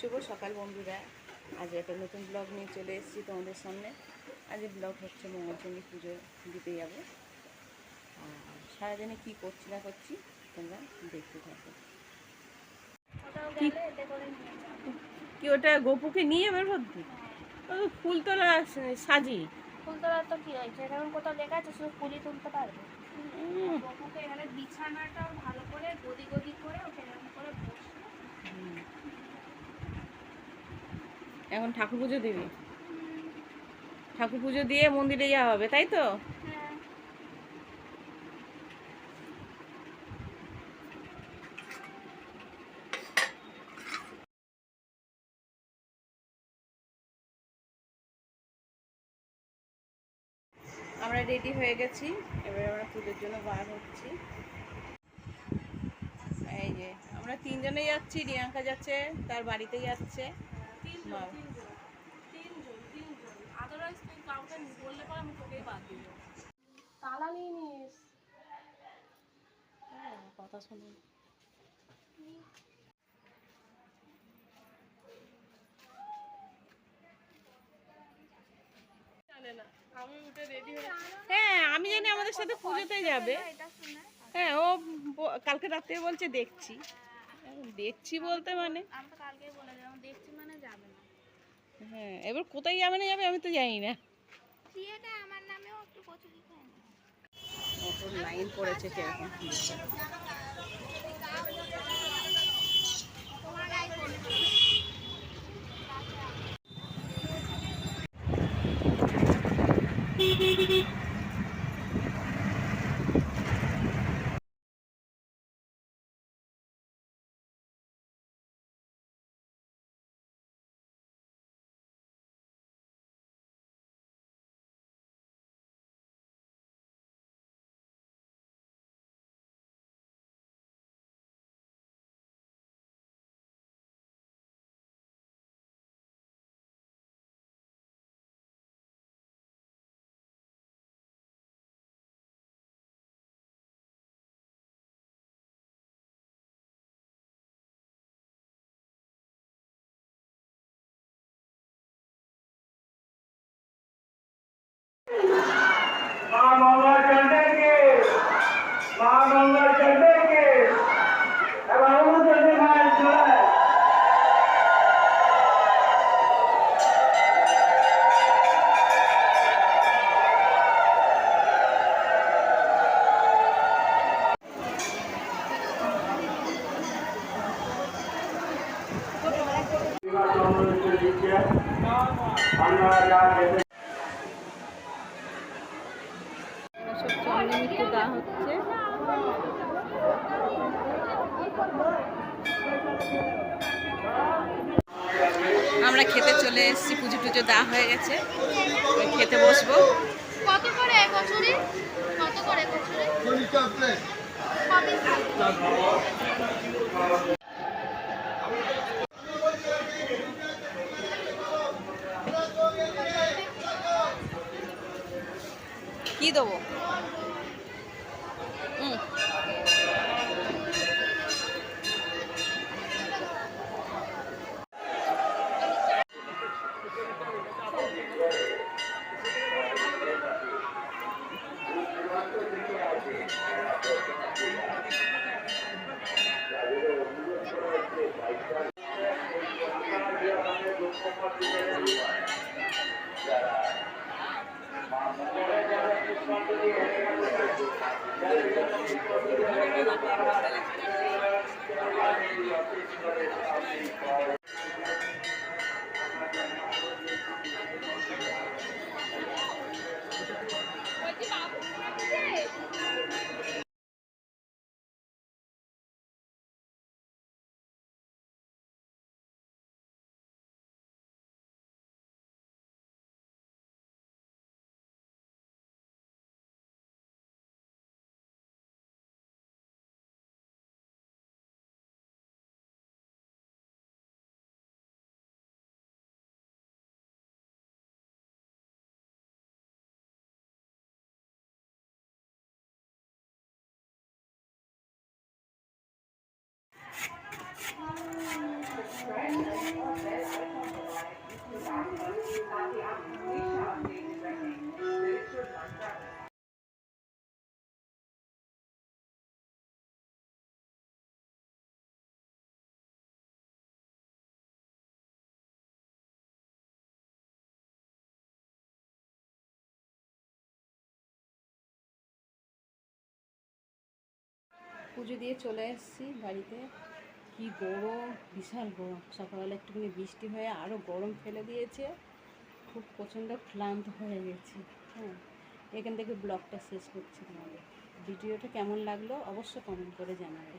শুভ সকাল বন্ধুরা। আজ একটা নতুন ব্লগ নিয়ে চলে এসেছি তোমাদের সামনে। আজ ব্লগ হচ্ছে মঙ্গলচণ্ডী পুজো দিতে যাবো। সারাদিনে কী করছি না করছি তোমরা দেখতে থাকো। কি ওটা গোপুকে নিয়ে বের হচ্ছি? ফুল তোলা সাজি ফুল তোলার তো কি হয়েছে, এরকম কোথাও লেখা আছে শুধু ফুলই তুলতে পারবে? গোপুকে এখানে বিছানাটাও ভালো করে গদি গদি করে ওকে এরকম করে বসে এখন ঠাকুর পুজো দিবি? ঠাকুর পুজো দিয়ে মন্দিরে যাওয়া হবে, তাই তো? হ্যাঁ। আমরা রেডি হয়ে গেছি, এবার আমরা পুজোর জন্য বার হচ্ছি। এই যে আমরা তিনজনে যাচ্ছি, রিয়াঙ্কা যাচ্ছে তার বাড়িতে যাচ্ছে। তালা নিয়ে নিস। কথা শুনুন। হ্যাঁ আমি জানি আমাদের সাথে পুজোতে যাবে। হ্যাঁ ও কালকে রাত্রে বলছে দেখছি দেখছি বলতে মানে আমি তো কালকেই বলে দিলাম দেখছি মানে যাবে না। হ্যাঁ এবার কোথায় যাবে না যাবে আমি তো জানি না। থিয়েটার আমার নামেও একটু কচুরি খায় না। অটোর লাইন পড়েছে কিরকম। সব চন্দ্রমিত্র দেওয়া হচ্ছে। আমরা খেতে চলে এসেছি, পুজো টুজো দেওয়া হয়ে গেছে, খেতে বসবো। কত করে কচুরি? কত করে কচুরি? কি দেবো? পুজো দিয়ে চলে এসেছি বাড়িতে। কি গরম, বিশাল গরম। সকালবেলা একটুখানি বৃষ্টি হয়ে আরও গরম ফেলে দিয়েছে। খুব প্রচণ্ড ক্লান্ত হয়ে গেছি। হ্যাঁ, এখান থেকে ব্লগটা শেষ করছি। তোমাদের ভিডিওটা কেমন লাগলো অবশ্যই কমেন্ট করে জানাবে।